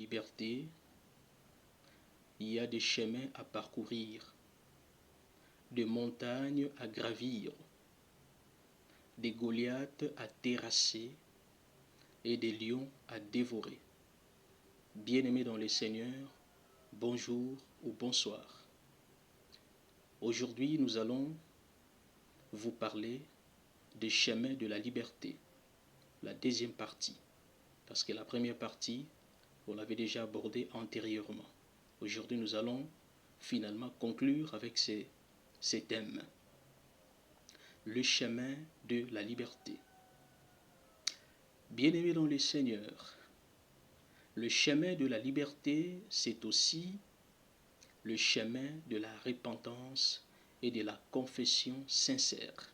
Liberté, il y a des chemins à parcourir, des montagnes à gravir, des Goliaths à terrasser et des lions à dévorer. Bien-aimés dans le Seigneur, bonjour ou bonsoir. Aujourd'hui, nous allons vous parler des chemins de la liberté, la deuxième partie, parce que la première partie, on l'avait déjà abordée antérieurement. Aujourd'hui, nous allons finalement conclure avec ces thèmes. Le chemin de la liberté. Bien-aimés dans le Seigneur, le chemin de la liberté, c'est aussi le chemin de la repentance et de la confession sincère.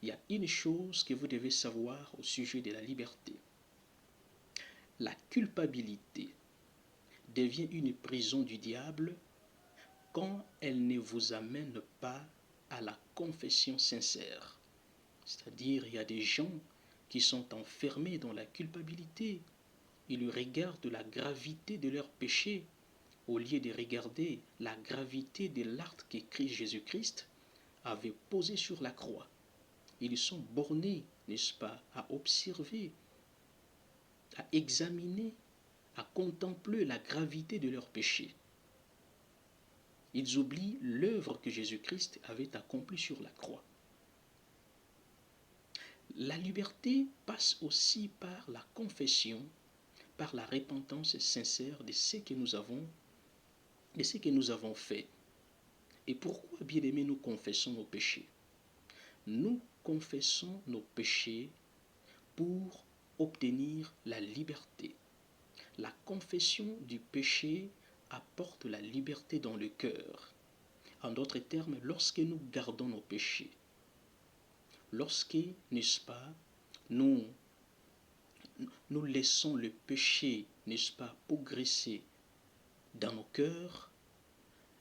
Il y a une chose que vous devez savoir au sujet de la liberté. La culpabilité devient une prison du diable quand elle ne vous amène pas à la confession sincère. C'est-à-dire, il y a des gens qui sont enfermés dans la culpabilité. Ils regardent la gravité de leur péché au lieu de regarder la gravité de l'acte que Christ Jésus-Christ avait posé sur la croix. Ils sont bornés, n'est-ce pas, à observer, à examiner, à contempler la gravité de leur péché. Ils oublient l'œuvre que Jésus-Christ avait accomplie sur la croix. La liberté passe aussi par la confession, par la repentance sincère de ce que nous avons fait. Et pourquoi, bien-aimés, nous confessons nos péchés? Nous confessons nos péchés pour obtenir la liberté. La confession du péché apporte la liberté dans le cœur. En d'autres termes, lorsque nous gardons nos péchés, lorsque, n'est-ce pas, nous laissons le péché, n'est-ce pas, progresser dans nos cœurs,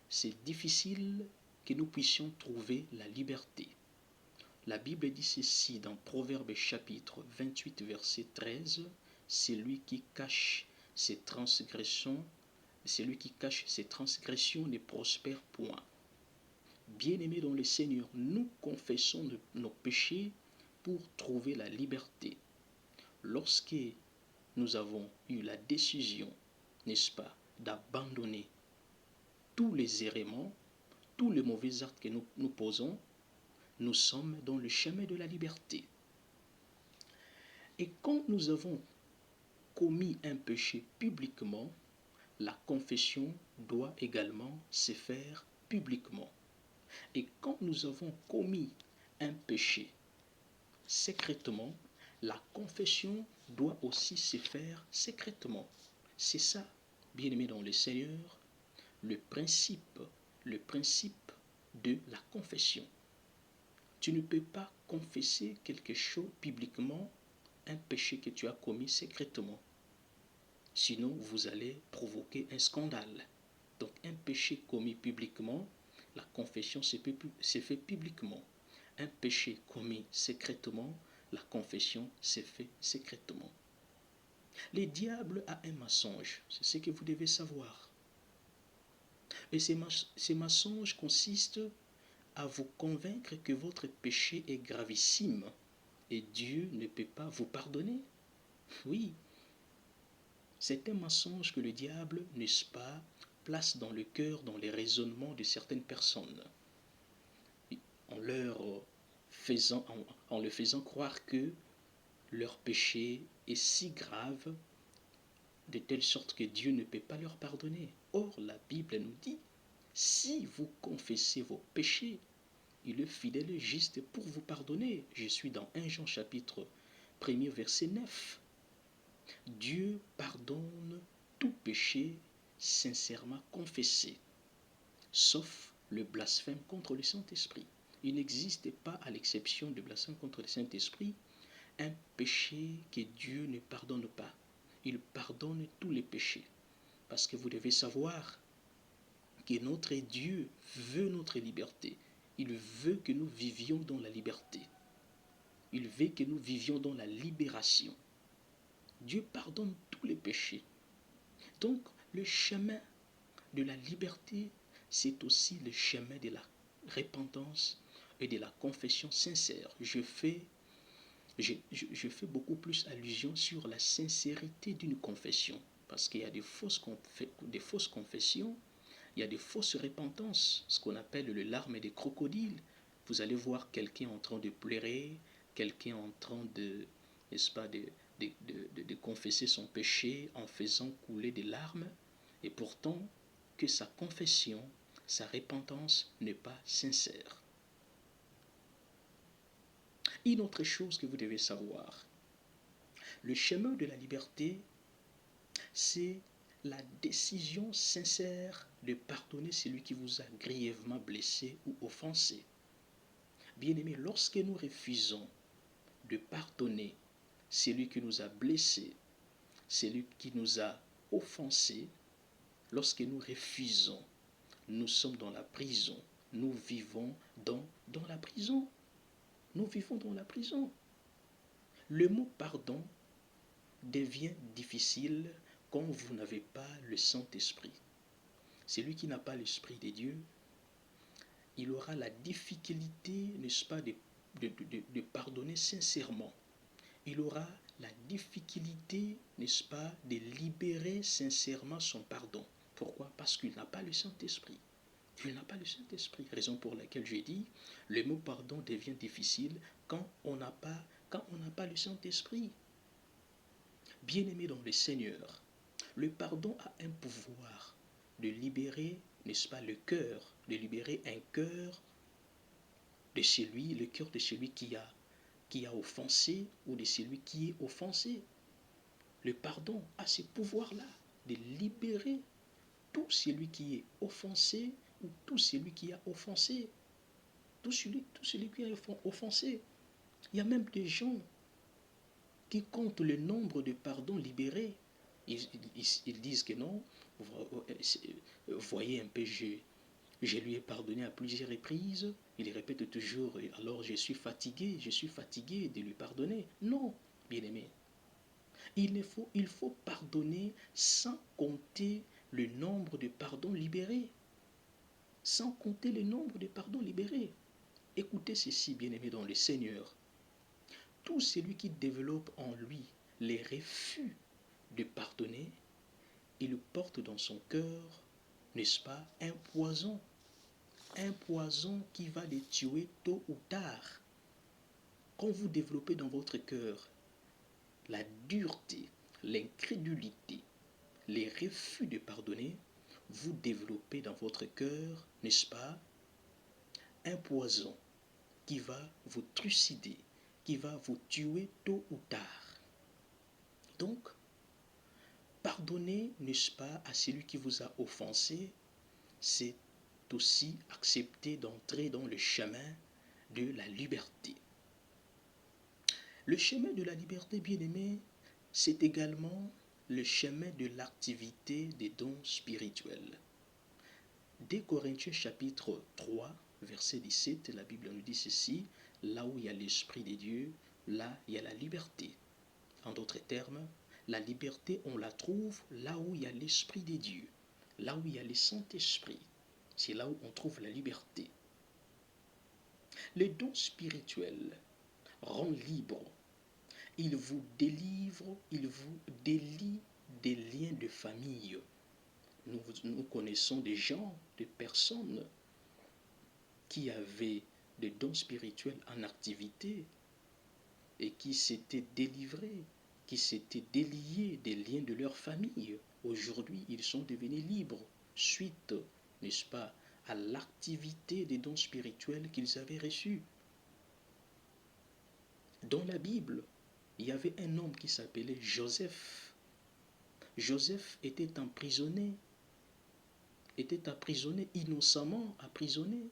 c'est difficile que nous puissions trouver la liberté. La Bible dit ceci dans Proverbes chapitre 28, verset 13, « Celui qui cache ses transgressions, ne prospère point. » Bien-aimés dans le Seigneur, nous confessons nos péchés pour trouver la liberté. Lorsque nous avons eu la décision, n'est-ce pas, d'abandonner tous les errements, tous les mauvais actes que nous posons, nous sommes dans le chemin de la liberté. Et quand nous avons commis un péché publiquement, la confession doit également se faire publiquement. Et quand nous avons commis un péché secrètement, la confession doit aussi se faire secrètement. C'est ça, bien-aimés dans le Seigneur, le principe de la confession. Tu ne peux pas confesser quelque chose publiquement, un péché que tu as commis secrètement. Sinon, vous allez provoquer un scandale. Donc, un péché commis publiquement, la confession se fait publiquement. Un péché commis secrètement, la confession se fait secrètement. Le diable a un mensonge, c'est ce que vous devez savoir. Et ces mensonges consistent à vous convaincre que votre péché est gravissime et Dieu ne peut pas vous pardonner. Oui, c'est un mensonge que le diable, n'est-ce pas, place dans le cœur, dans les raisonnements de certaines personnes, en leur faisant croire que leur péché est si grave, de telle sorte que Dieu ne peut pas leur pardonner. Or, la Bible nous dit, si vous confessez vos péchés, il est fidèle et juste pour vous pardonner. Je suis dans 1 Jean chapitre 1er verset 9. Dieu pardonne tout péché sincèrement confessé, sauf le blasphème contre le Saint-Esprit. Il n'existe pas, à l'exception du blasphème contre le Saint-Esprit, un péché que Dieu ne pardonne pas. Il pardonne tous les péchés. Parce que vous devez savoir que notre Dieu veut notre liberté. Il veut que nous vivions dans la liberté. Il veut que nous vivions dans la libération. Dieu pardonne tous les péchés. Donc, le chemin de la liberté, c'est aussi le chemin de la repentance et de la confession sincère. Je fais beaucoup plus allusion sur la sincérité d'une confession, parce qu'il y a des fausses confessions, il y a des fausses repentances, ce qu'on appelle le larmes des crocodiles. Vous allez voir quelqu'un en train de pleurer, quelqu'un en train de, n'est-ce pas, de confesser son péché en faisant couler des larmes, et pourtant que sa confession, sa repentance n'est pas sincère. Une autre chose que vous devez savoir, le chemin de la liberté, c'est la décision sincère de pardonner celui qui vous a grièvement blessé ou offensé. Bien-aimés, lorsque nous refusons de pardonner celui qui nous a blessés, celui qui nous a offensés, lorsque nous refusons, nous sommes dans la prison. Nous vivons dans la prison. Nous vivons dans la prison. Le mot pardon devient difficile quand vous n'avez pas le Saint-Esprit. Celui qui n'a pas l'Esprit de Dieu, il aura la difficulté, n'est-ce pas, de pardonner sincèrement. Il aura la difficulté, n'est-ce pas, de libérer sincèrement son pardon. Pourquoi? Parce qu'il n'a pas le Saint-Esprit. Il n'a pas le Saint-Esprit. Raison pour laquelle j'ai dit, le mot pardon devient difficile quand on n'a pas le Saint-Esprit. Bien-aimé dans le Seigneur, le pardon a un pouvoir de libérer, n'est-ce pas, le cœur, de libérer un cœur de celui, le cœur de celui qui a offensé ou de celui qui est offensé. Le pardon a ce pouvoir-là de libérer tout celui qui est offensé ou tout celui qui a offensé. Tout celui qui a offensé. Il y a même des gens qui comptent le nombre de pardons libérés. Ils disent que non, voyez un peu, je lui ai pardonné à plusieurs reprises. Il répète toujours, alors je suis fatigué de lui pardonner. Non, bien-aimé. Il faut pardonner sans compter le nombre de pardons libérés. Sans compter le nombre de pardons libérés. Écoutez ceci, bien-aimé dans le Seigneur. Tout celui qui développe en lui les refus de pardonner, il porte dans son cœur, n'est-ce pas, un poison qui va les tuer tôt ou tard. Quand vous développez dans votre cœur la dureté, l'incrédulité, les refus de pardonner, vous développez dans votre cœur, n'est-ce pas, un poison qui va vous trucider, qui va vous tuer tôt ou tard. Donc, pardonner, n'est-ce pas, à celui qui vous a offensé, c'est aussi accepter d'entrer dans le chemin de la liberté. Le chemin de la liberté, bien-aimé, c'est également le chemin de l'activité des dons spirituels. Dès Corinthiens chapitre 3, verset 17, la Bible nous dit ceci, là où il y a l'Esprit de Dieu, là il y a la liberté. En d'autres termes, la liberté, on la trouve là où il y a l'Esprit de Dieu, là où il y a le Saint-Esprit. C'est là où on trouve la liberté. Les dons spirituels rendent libre. Il vous délivre, il vous délie des liens de famille. Nous connaissons des gens, des personnes qui avaient des dons spirituels en activité et qui s'étaient délivrés, qui s'étaient déliés des liens de leur famille. Aujourd'hui, ils sont devenus libres suite, n'est-ce pas, à l'activité des dons spirituels qu'ils avaient reçus. Dans la Bible, il y avait un homme qui s'appelait Joseph. Joseph était emprisonné, innocemment emprisonné.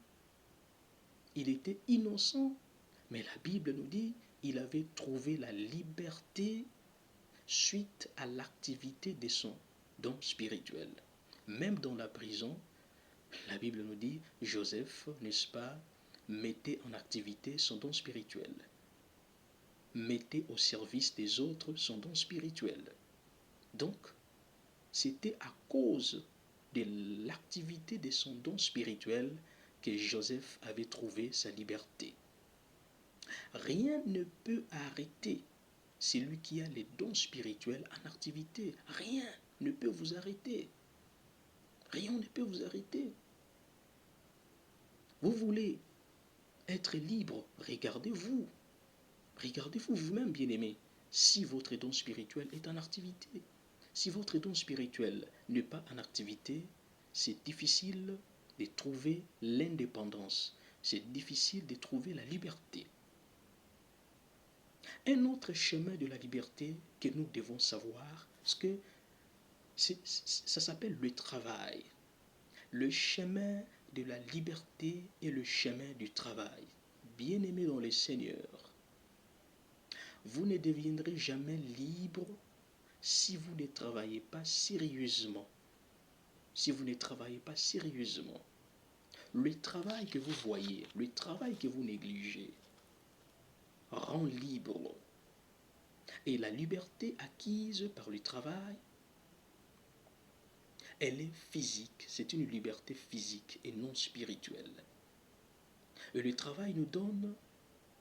Il était innocent, mais la Bible nous dit qu'il avait trouvé la liberté suite à l'activité de son don spirituel. Même dans la prison, la Bible nous dit Joseph, n'est-ce pas, mettait en activité son don spirituel. Mettait au service des autres son don spirituel. Donc, c'était à cause de l'activité de son don spirituel que Joseph avait trouvé sa liberté. Rien ne peut arrêter celui qui a les dons spirituels en activité. Rien ne peut vous arrêter. Rien ne peut vous arrêter. Vous voulez être libre, regardez-vous. Regardez-vous vous-même, bien-aimé, si votre don spirituel est en activité. Si votre don spirituel n'est pas en activité, c'est difficile de trouver l'indépendance. C'est difficile de trouver la liberté. Un autre chemin de la liberté que nous devons savoir, ça s'appelle le travail. Le chemin de la liberté est le chemin du travail. Bien-aimés dans le Seigneur, vous ne deviendrez jamais libre si vous ne travaillez pas sérieusement. Si vous ne travaillez pas sérieusement. Le travail que vous voyez, le travail que vous négligez, rend libre. Et la liberté acquise par le travail, elle est physique. C'est une liberté physique et non spirituelle. Et le travail nous donne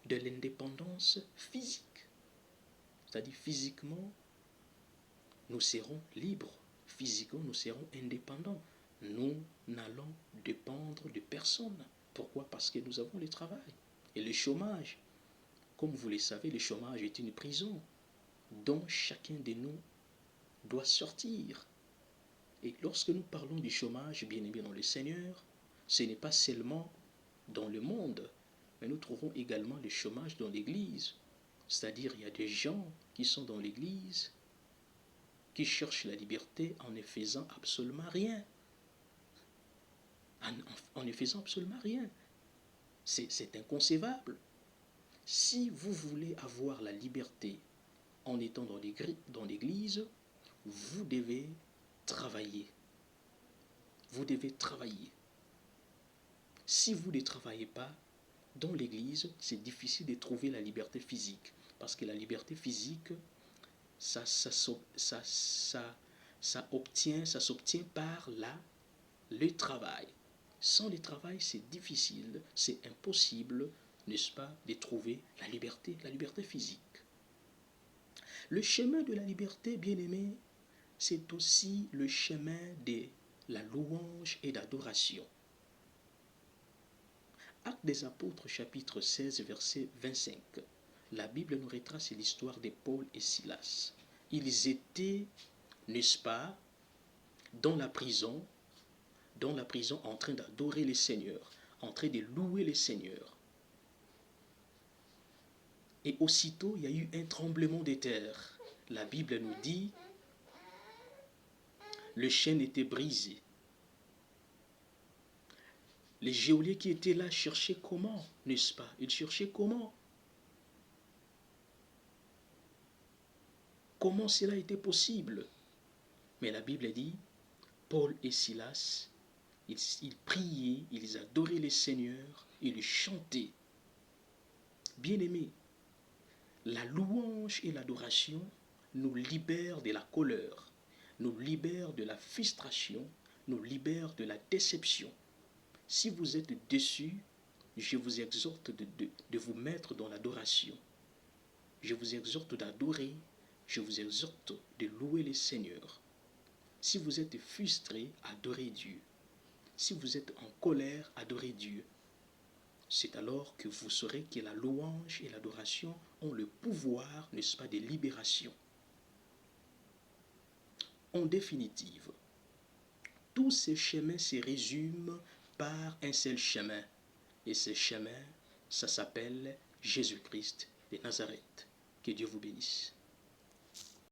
de l'indépendance physique. C'est-à-dire physiquement, nous serons libres. Physiquement, nous serons indépendants. Nous n'allons dépendre de personne. Pourquoi? Parce que nous avons le travail. Et le chômage, comme vous le savez, le chômage est une prison dont chacun de nous doit sortir. Et lorsque nous parlons du chômage, bien aimé dans le Seigneur, ce n'est pas seulement dans le monde, mais nous trouvons également le chômage dans l'Église. C'est-à-dire, il y a des gens qui sont dans l'Église, qui cherchent la liberté en ne faisant absolument rien. En ne faisant absolument rien. C'est inconcevable. Si vous voulez avoir la liberté en étant dans l'Église, vous devez travailler. Vous devez travailler. Si vous ne travaillez pas dans l'Église, c'est difficile de trouver la liberté physique. Parce que la liberté physique, ça s'obtient par le travail. Sans le travail, c'est difficile, c'est impossible, n'est-ce pas, de trouver la liberté physique. Le chemin de la liberté, bien-aimé, c'est aussi le chemin de la louange et d'adoration. Actes des Apôtres, chapitre 16, verset 25. La Bible nous retrace l'histoire de Paul et Silas. Ils étaient, n'est-ce pas, dans la prison en train d'adorer le Seigneur, en train de louer le Seigneur. Et aussitôt, il y a eu un tremblement de terre. La Bible nous dit, le chêne était brisé. Les geôliers qui étaient là cherchaient comment, n'est-ce pas? Ils cherchaient comment. Comment cela était possible? Mais la Bible dit, Paul et Silas, ils priaient, ils adoraient le Seigneur, ils chantaient. Bien-aimés, la louange et l'adoration nous libèrent de la colère, nous libèrent de la frustration, nous libèrent de la déception. Si vous êtes déçu, je vous exhorte de vous mettre dans l'adoration. Je vous exhorte d'adorer, je vous exhorte de louer le Seigneur. Si vous êtes frustré, adorez Dieu. Si vous êtes en colère, adorez Dieu. C'est alors que vous saurez que la louange et l'adoration ont le pouvoir, n'est-ce pas, de libération. En définitive, tous ces chemins se résument par un seul chemin. Et ce chemin, ça s'appelle Jésus-Christ de Nazareth. Que Dieu vous bénisse.